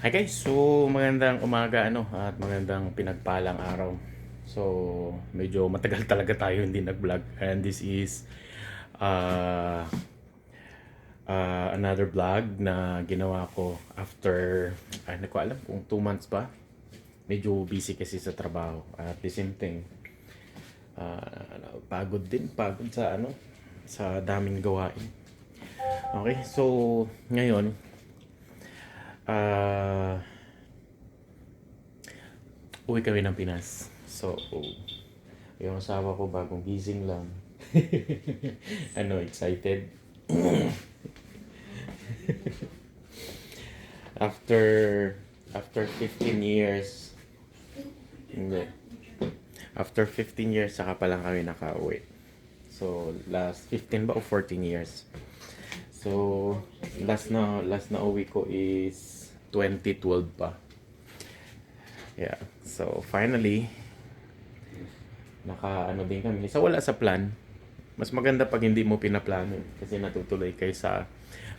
Hi guys, so magandang umaga at magandang pinagpalang araw. So medyo matagal talaga tayo hindi nag-vlog and this is uh, another vlog na ginawa ko after hindi ko alam kung 2 months pa. Medyo busy kasi sa trabaho at the same thing pagod sa sa daming gawain. Okay, so ngayon ah uwi kami ng Pinas. So, yung asawa ko bagong gising lang. Excited. After after 15 years, hindi. After 15 years, saka pa lang kami nakauwi. So, last 15 ba o 14 years? So, last na uwi ko is 2012 pa. Yeah. So, finally, din kami. So, wala sa plan. Mas maganda pag hindi mo pinaplano kasi natutuloy kayo sa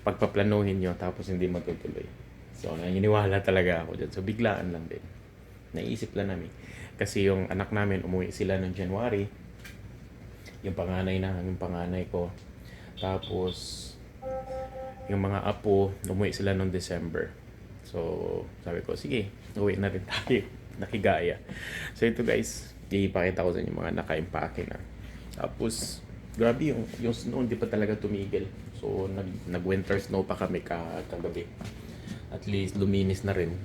pagpaplanuhin nyo tapos hindi matutuloy. So, naniniwala talaga ako dyan. So, biglaan lang din. Naisip lang namin. Kasi yung anak namin, umuwi sila ng January. Yung panganay ko. Tapos, yung mga apo, umuwi sila noong December. So, sabi ko, sige, uwi na rin tayo. Nakigaya. So, ito guys, ipakita ko sa inyo mga naka-impake na. Tapos, grabe yung snow, hindi pa talaga tumigil. So, nag-winter snow pa kami kagabi. At least, luminis na rin.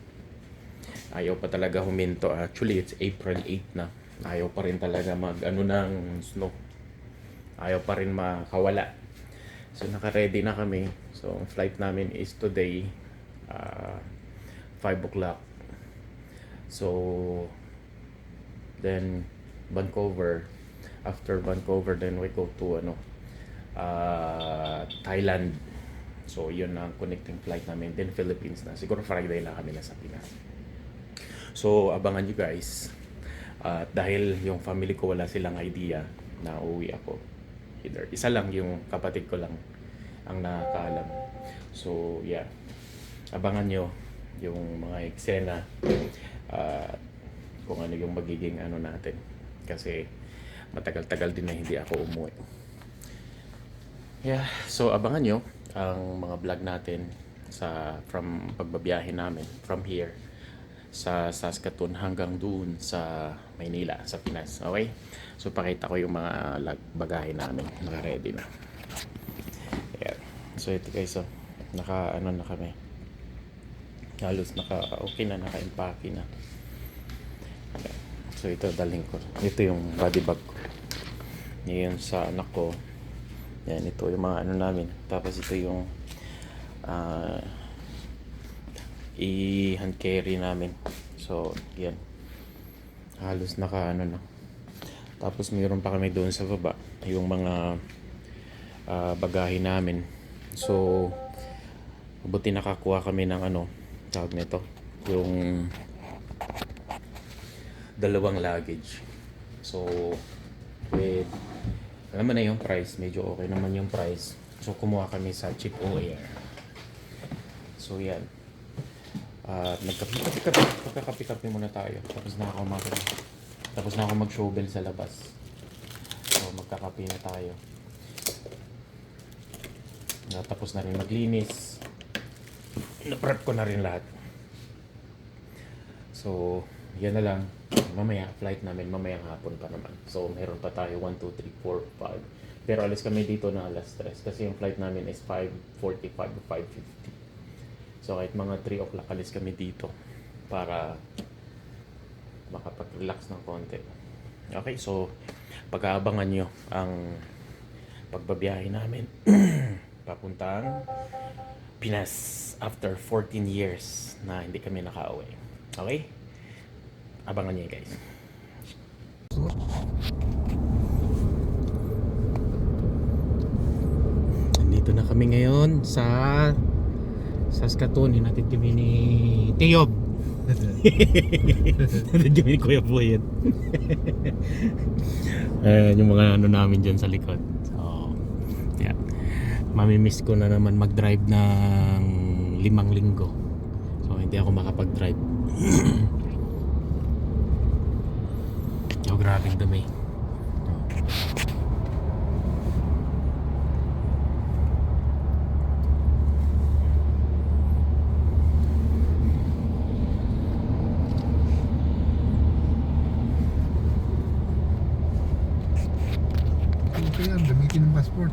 Ayaw pa talaga huminto. Actually, it's April 8 na. Ayaw pa rin talaga ng snow. Ayaw pa rin makawala. So, naka-ready na kami. So, ang flight namin is today, 5 o'clock. So, then, Vancouver. After Vancouver, then we go to, Thailand. So, yun ang connecting flight namin. Then, Philippines na. Siguro Friday na kami nasa Pinas. So, abangan nyo guys. Dahil yung family ko wala silang idea na uuwi ako. Isa lang yung kapatid ko lang ang nakakaalam. So, yeah. Abangan nyo yung mga eksena kung ano yung magiging natin. Kasi matagal-tagal din na hindi ako umuwi. Yeah. So, abangan nyo ang mga vlog natin from pagbabiyahe namin from here sa Saskatoon hanggang doon sa Maynila, sa Pinas. Okay? So, pakita ko yung mga bagahe namin. Naka-ready na. Yeah. So, ito guys, na kami. Halos okay na, naka-impake na. Okay. So, ito dalhin ko. Ito yung body bag ko. Ngayon sa anak ko. Yan, ito yung mga namin. Tapos ito yung i-hand carry namin. So, yan. Halos na. Tapos mayroon pa kami doon sa baba. Yung mga bagahe namin. So, buti nakakuha kami ng tawag nito. Yung 2 luggage. So, with alam mo na yung price. Medyo okay naman yung price. So, kumuha kami sa Cheap Air. So, yan. Magkakape muna tayo. Tapos na ako mag-shovel sa labas. So, magkakape na tayo. Tapos na rin maglinis. Na-prep ko na rin lahat. So, yan na lang. Mamaya, flight namin mamayang hapon pa naman. So, meron pa tayo 1, 2, 3, 4, 5. Pero alis kami dito na alas 3 kasi yung flight namin is 5:45 o 5:50. So, kahit mga 3 o'clock alis kami dito para makapag-relax ng konti. Okay, so pag-aabangan nyo ang pagbabiyahe namin papuntang Pinas after 14 years na hindi kami nakauwi. Okay? Abangan nyo guys. Nandito na kami ngayon sa Saskatoon. Hinatid kami ni Teyob. Hinatid kami ni Kuya Boyet. Yung mga namin dyan sa likod. So, yeah. Mamimiss ko na naman mag-drive ng 5 linggo. So, hindi ako makapag-drive. Oh, grabing dumi. Okay yan, gamitin ng passport.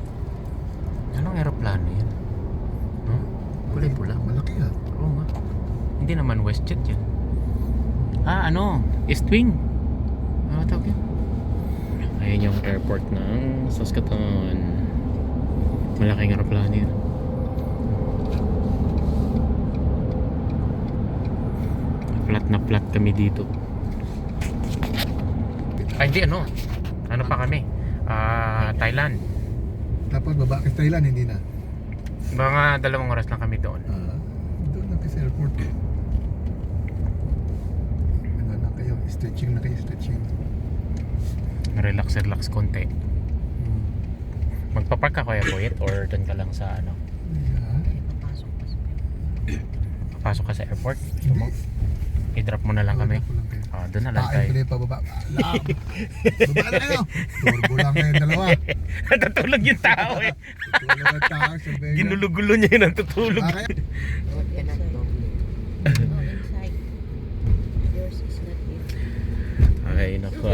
Anong aeroplano yan? No? Kulay pula. Malaki yan. Oo nga. Hindi naman WestJet yan. Ah, ano? Eastwing. Ano tawag yun? Ayan yung airport ng Saskatoon. Malaking aeroplano yun. Flat na flat kami dito. Ay, hindi ano. Ano pa kami? Thailand. Dapat baba ka sa Thailand, hindi na. Mga 2 oras lang kami doon. Doon na kayo sa airport. Ano na kayo, stretching na kayo, stretching. Relax konti. Magpapark ka kaya Kuwait or doon ka lang sa ano? Papasok ka sa airport? Gusto mo? I-drop mo na lang kami. Doon na lang tayo. Tayo pa pababa. Baba na kayo. Turbo lang kayo dalawa. Natutulog yung tao eh. Tulog ang tao sa Vega. Ginulo-gulo niya yung natutulog. Kayo. Inside. Yours is not here. Ay naku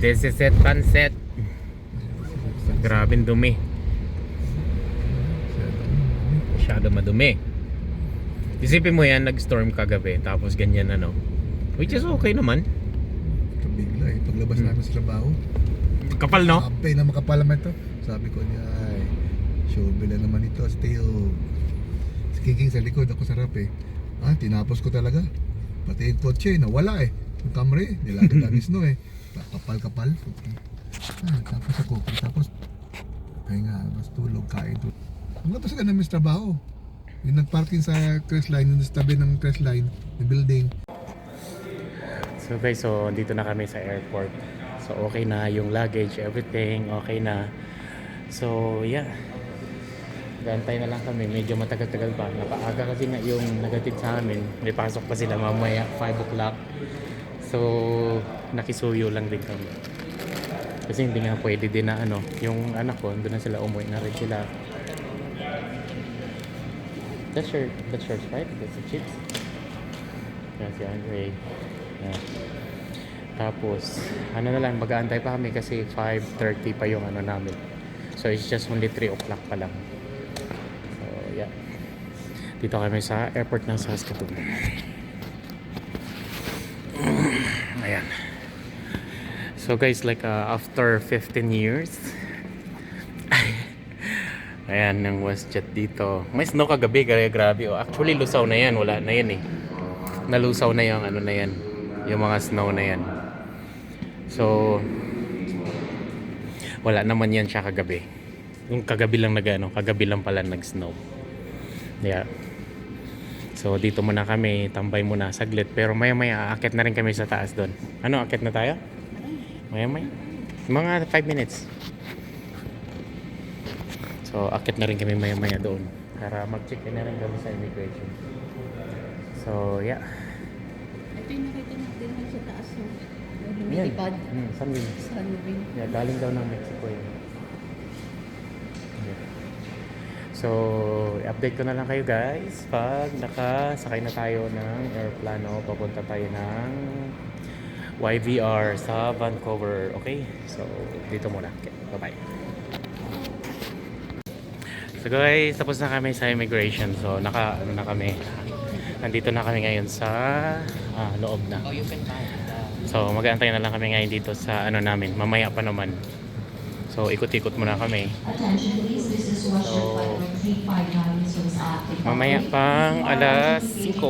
This is it, Panset. Grabing dumi. Masyado madumi. Isipin mo yan, nag-storm kagabi, tapos ganyan ano. Which is okay naman. Kabigla eh. Paglabas namin sa trabaho. Kapal no? Sabi na makapal naman ito. Sabi ko niya, ay, shovel na naman ito. Steel. Si King sa likod, ako sarap eh. Tinapos ko talaga. Pati yung kotse, nawala eh. Yung Camry, nilagay namin snow eh. Kapal-kapal. Tapos ako, tapos pahinga, mas tulog, kain tulog. Paglabas ka namin sa trabaho. Yung nagparking sa Crestline, yung sa tabi ng Crestline, yung building. So guys, so dito na kami sa airport. So okay na yung luggage, everything, okay na. So yeah. Gantay na lang kami, medyo matagal-tagal pa. Napaaga kasi nga yung nagatid sa amin. May pasok pa sila mamaya 5 o'clock. So nakisuyo lang din kami. Kasi hindi nga pwede din na ano, yung anak ko, doon na sila umuwi na rin sila. That's yours, right? That's the chips. Yan si Andre. Yan. Tapos, ano na lang, mag-aantay pa kami kasi 5:30 pa yung ano namin. So, it's just only 3 o'clock pa lang. So, yeah. Dito kami sa airport ng Saskatoon. Ayan. So, guys, like after 15 years, ayan, ng WestJet dito. May snow kagabi, kaya grabe. Oh, actually, lusaw na yan. Wala na yan eh. Nalusaw na yung ano na yan. Yung mga snow na yan. So, wala naman yan siya kagabi. Yung kagabi lang kagabi lang pala nag-snow. Yeah. So, dito muna kami. Tambay muna saglit. Pero maya-maya, aakit na rin kami sa taas doon. Ano, aakit na tayo? Maya-maya. Mga 5 minutes. So, akit na rin kami maya-maya doon para mag-check-in na rin kami sa immigration. So, yeah. Ito yung nakita natin sa taas ng Yan. lumilipad. Sunwing. Sunwing. Yeah, galing daw ng Mexico yun. Yeah. So, update ko na lang kayo guys pag nakasakay na tayo ng aeroplano. Papunta tayo ng YVR sa Vancouver. Okay? So, dito muna. Okay. Bye-bye. So guys, tapos na kami sa immigration. So ano na kami. Nandito na kami ngayon sa loob na. So mag-aantay na lang kami ngayon dito sa ano namin. Mamaya pa naman. So ikot-ikot muna kami. So mamaya pang alas 5.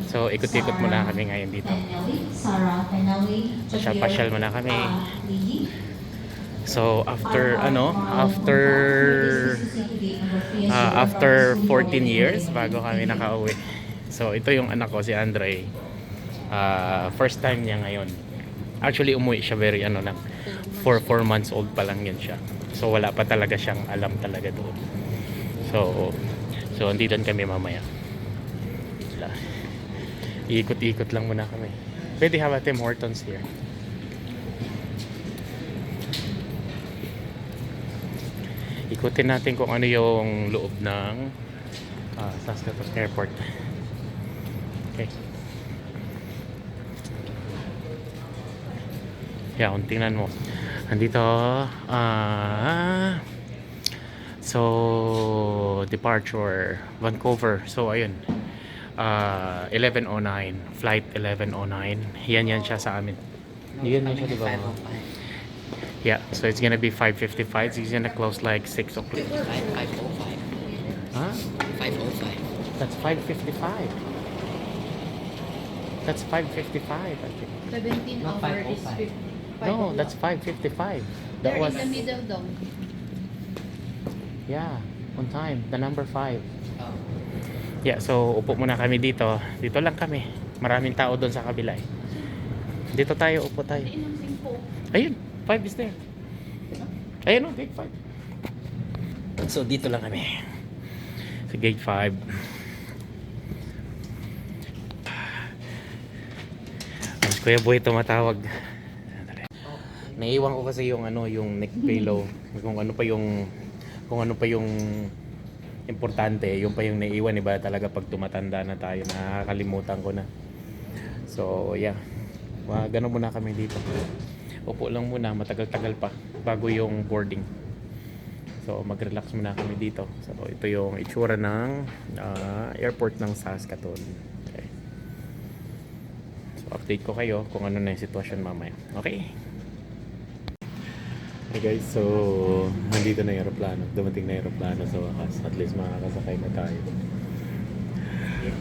So ikot-ikot muna kami ngayon dito. Pasyal muna kami. So after 14 years bago kami nakauwi. So ito yung anak ko si Andre. First time niya ngayon. Actually umuwi siya very lang. 4 months old pa lang yan siya. So wala pa talaga siyang alam talaga doon. So So, andito kami mamaya. Wala. Iikot-ikot lang muna kami. Pwede have a Tim Hortons here. Ikutin natin kung ano yung loob ng Saskatoon Airport. Okay. Yeah, kung tingnan mo. Andito, so, departure, Vancouver. So, ayun. 11:09. Flight 11:09. Yan siya sa amin. Yan siya, diba? Yeah, so it's gonna be 5:55. So it's gonna close like 6 o'clock. 5:05. Huh? 5:05. That's 5:55. That's 5:55, I think. 17 Not hour is 5:05. 5 No, that's 5:55. They're That was, in the middle dong. yeah, on time. The number 5. Oh. Yeah, so upo muna kami dito. Dito lang kami. Maraming tao doon sa kabila eh. Dito tayo, upo tayo. Inong singko. Ayun, 5 is there. Ayun o, gate 5. So dito lang kami. Sa gate 5. Mas Kuya Boy tumatawag. Naiiwan ko kasi yung yung neck pillow. Kung ano pa yung importante, yung pa yung naiiwan, iba talaga pag tumatanda na tayo, nakakalimutan ko na. So, yeah. Ganun muna kami dito. Upo lang muna, matagal-tagal pa bago yung boarding. So, mag-relax muna kami dito. So, ito yung itsura ng airport ng Saskatoon. Okay. So, update ko kayo kung ano na yung sitwasyon mamaya. Okay? Hey guys, so nandito na yung aeroplano. Dumating na yung aeroplano sa wakas. At least makakasakay na tayo.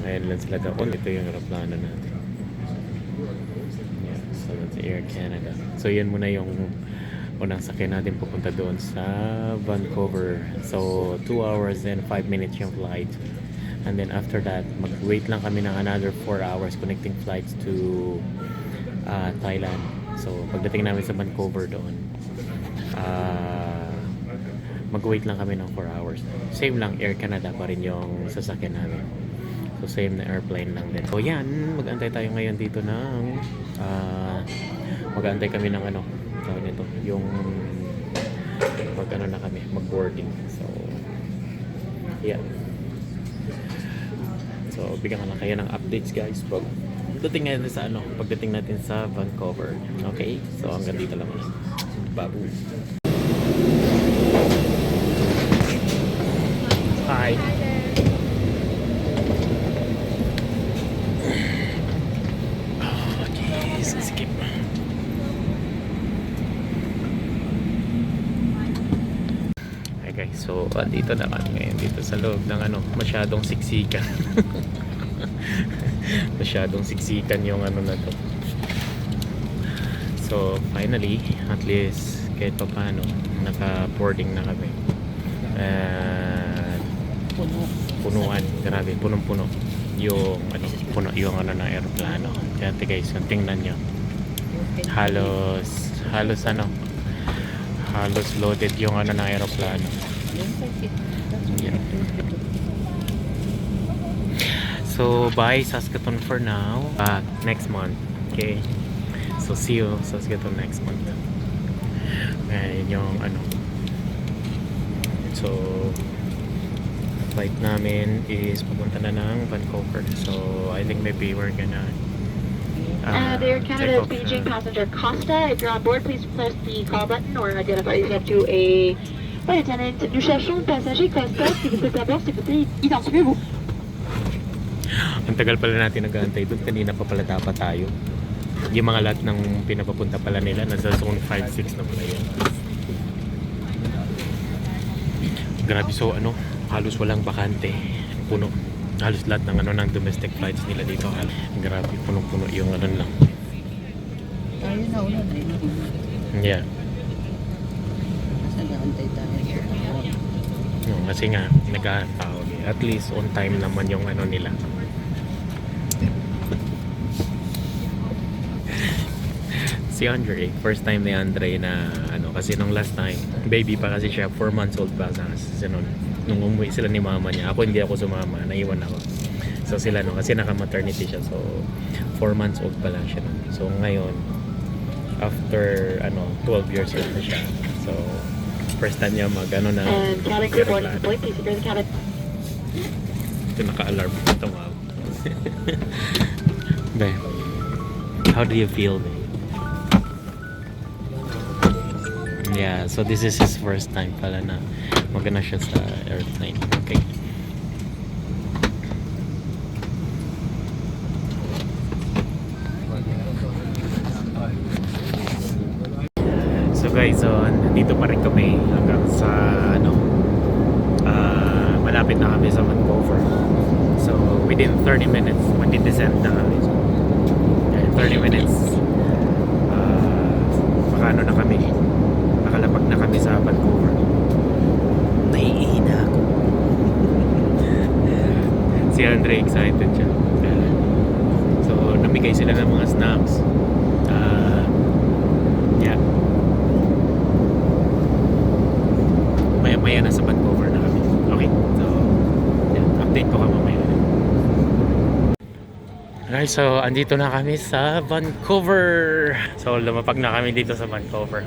Ngayon lang sila doon. Ito yung aeroplano natin. Yeah, so that's Air Canada. So yan muna yung unang sakyan natin pupunta doon sa Vancouver. So 2 hours and 5 minutes yung flight. And then after that, mag-wait lang kami ng another 4 hours connecting flights to Thailand. So pagdating namin sa Vancouver doon, mag-wait lang kami ng 4 hours. Same lang, Air Canada pa rin yung sasakyan namin. So same na airplane lang din. So yan, mag-antay tayo ngayon dito ng mag-antay kami ng tawag nito, yung na kami, mag-boarding. So yeah. So bigyan ka lang kayo ng updates guys pagdating natin sa Vancouver. Okay? So hanggang dito lang muna. Babu. Hi. Okay, so skip. Hi guys, so dito na kami ngayon dito sa loob ng masyadong siksikan. Masyadong siksikan yung na to. So finally, at least kahit pa paano naka-boarding na kami. Punuan, grabe, punong-puno yung puno yung ng aeroplano. Kaya guys, tingnan nyo. Halos loaded yung ng aeroplano. Yeah. So bye Saskatoon for now. Next month. Okay. So see you Saskatoon next month. Ayan yung So flight namin is papunta na ng Vancouver. So I think maybe we're gonna Air Canada take off, Beijing passenger Costa. If you're on board, please press the call button or identify yourself to a flight attendant. Nous cherchons passager Costa. Si vous êtes à bord, s'il vous plaît, identifiez-vous. Ang tagal pala natin nag-aantay doon. Kanina pa pala dapat tayo. Yung mga lahat ng pinapapunta pala nila nasa zone 5-6 na pala yun. Grabe, so halos walang bakante. Puno. Halos lahat ng ng domestic flights nila dito. Grabe, punong-puno yung lang. Tayo na una na yun. Yeah. Basta naantay tayo. No, kasi nga nag-aantawag eh. At least on time naman yung nila. Si Andre, first time ni Andre na kasi nung last time, baby pa kasi siya, 4 months old pa sa nun. nung umuwi sila ni mama niya. Ako hindi ako sumama, naiwan ako. So sila no, kasi naka-maternity siya. So 4 months old pa lang siya. No? So ngayon, after 12 years old na siya. So first time niya na And cabin crew boarding deployed. Please secure the cabin. ito naka-alarm ito ma'am. Be, how do you feel, be? Yeah, so this is his first time pala na magana siya sa airplane. Okay. So guys, nandito pa rin kami hanggang sa malapit na kami sa Vancouver. So within 30 minutes, magdi-descend na kami. So, 30 minutes, makano na kami. Nakalapag na kami sa Vancouver. Naiihina ako. Si Andre excited siya. So namigay sila ng mga snacks. Yeah. Maya-maya na sa Vancouver na kami. Okay, so yeah, update ko ka mamaya. Alright, so andito na kami sa Vancouver. So lumapag na kami dito sa Vancouver.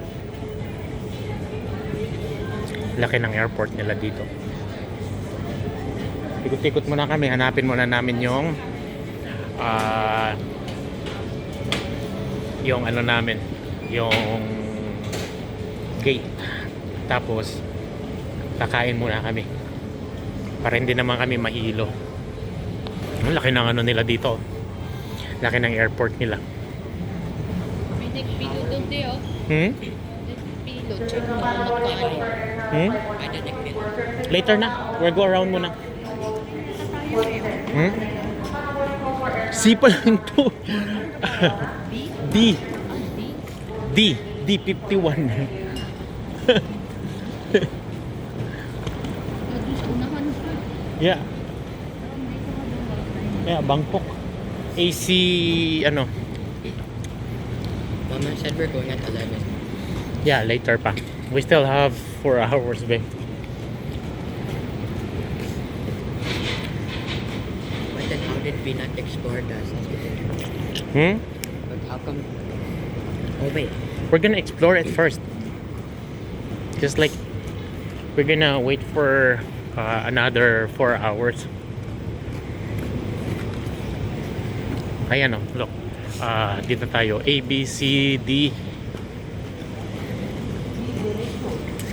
Laki ng airport nila dito. Ikot-ikot muna kami, hanapin muna namin yung namin, yung gate. Tapos kakain muna kami para hindi naman kami mahilo. Ang laki ng nila dito, laki ng airport nila. May nagpilot doon di oh. Nagpilot. Check mo Ada nagpil. Later na, we'll go around muna. C pa lang to. D51. Yeah. Yeah, Bangkok. AC Mama said we're going at 11. Yeah, later pa. We still have 4 hours, babe. But then how did we not explore the But how come? Oh wait. We're gonna explore it first. Just like we're gonna wait for another 4 hours. Ayan look. Dito tayo. A, B, C, D.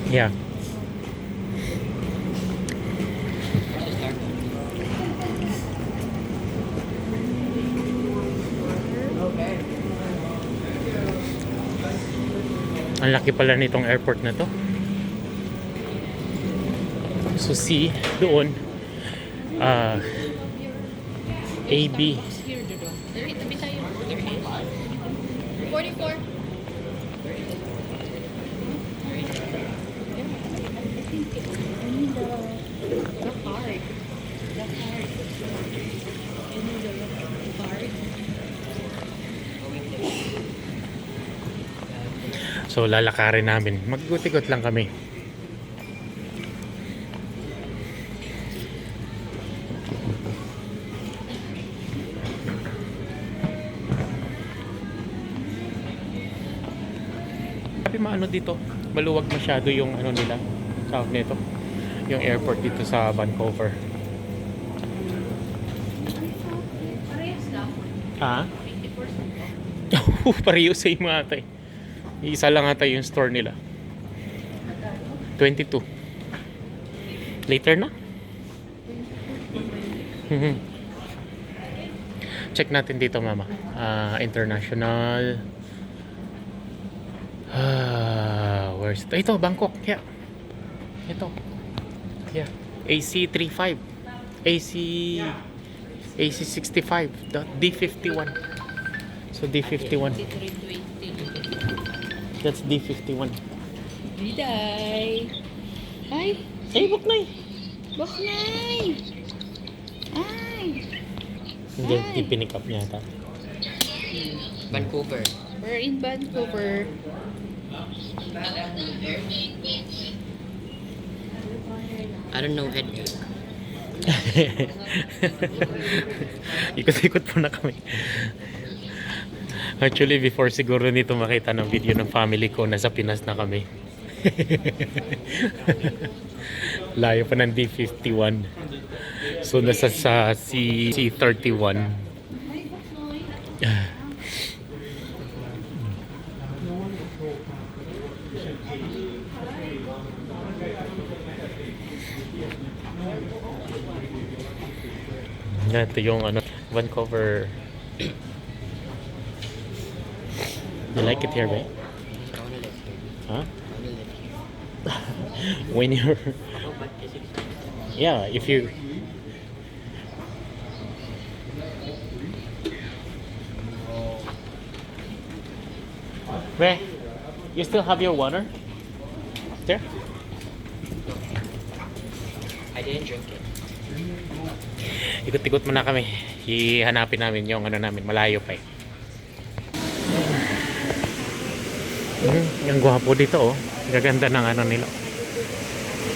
Yeah. Ang laki pala nitong airport na to. So C, doon. A, B. Here, Dodo. Tabi tayo. 44. The card. So lalakarin namin. Maggutikot lang kami. Sabi maano dito, maluwag masyado yung nila, tawag nito, yung airport dito sa Vancouver. Ha? Pareho sa mga atay. Isa lang ata yung store nila. 22. Later na. Check natin dito, mama. International. Where's it? Ito, Bangkok. Yeah. Ito. Yeah. AC35. AC65. D51. So D51. That's D51. Biday. Ay. Ay, Buknay. Buknay. Ay. Hindi, i-pinick up niya ata. Vancouver. We're in Vancouver. I don't know, headache. Ikot-ikot po na kami. Actually, before siguro nito makita ng video ng family ko, nasa Pinas na kami. Layo pa ng D51. So, nasa sa C31. Ito yung ano, Vancouver. You like it here, right? I wanna live here. Huh? I wanna live here. When you're... Oh, but is it expensive? Yeah, if you... Where? You still have your water? There? I didn't drink it. Ikot-ikot muna kami. Hihanapin namin yung ano namin. Malayo pa eh. Ang gwapo dito oh. Gaganda ng ano nila.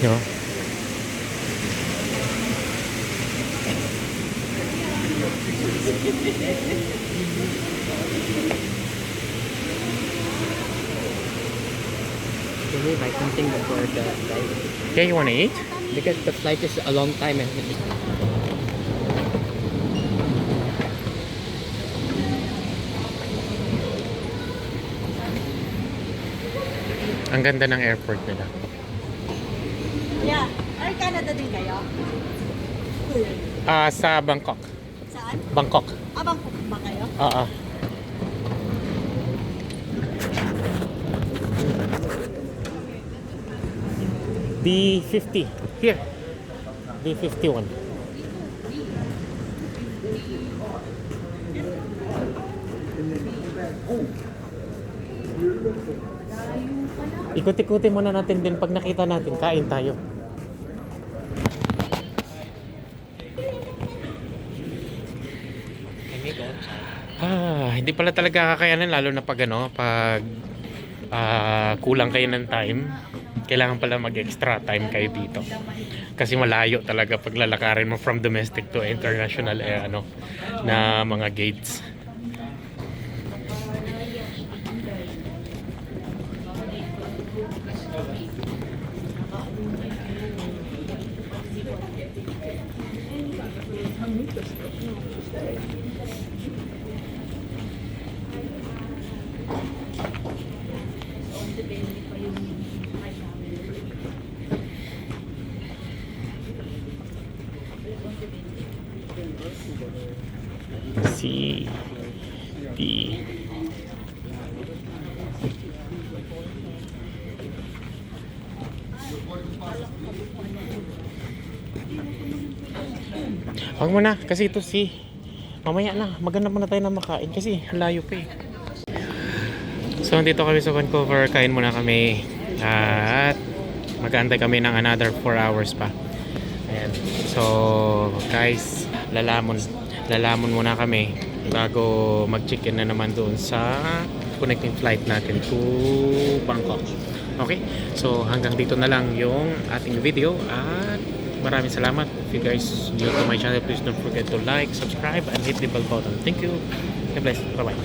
Yo. Can we buy something before the flight? Yeah, you wanna eat? Because the flight is a long time and Ang ganda ng airport nila. Yeah. Air Canada din kayo? Sa Bangkok. Saan? Bangkok. Bangkok ba kayo? Oo. B50. Here. B51. Ikot-ikutin muna natin din pag nakita natin, kain tayo. can we go outside? Hindi pala talaga kakayanin lalo na pag ano, pag kulang kayo ng time. Kailangan pala mag-extra time kayo dito. Kasi malayo talaga pag lalakarin mo from domestic to international ano na mga gates. C D Huwag mo na kasi ito mamaya na maganda muna tayo na makain kasi layo pa eh. So nandito kami sa Vancouver, kain muna kami at mag-aantay kami ng another 4 hours pa. Ayan. So guys, lalamon muna kami bago mag-check-in na naman doon sa connecting flight natin to Bangkok. Okay? So hanggang dito na lang yung ating video at maraming salamat. If you guys new to my channel, please don't forget to like, subscribe, and hit the bell button. Thank you. God bless. Bye-bye.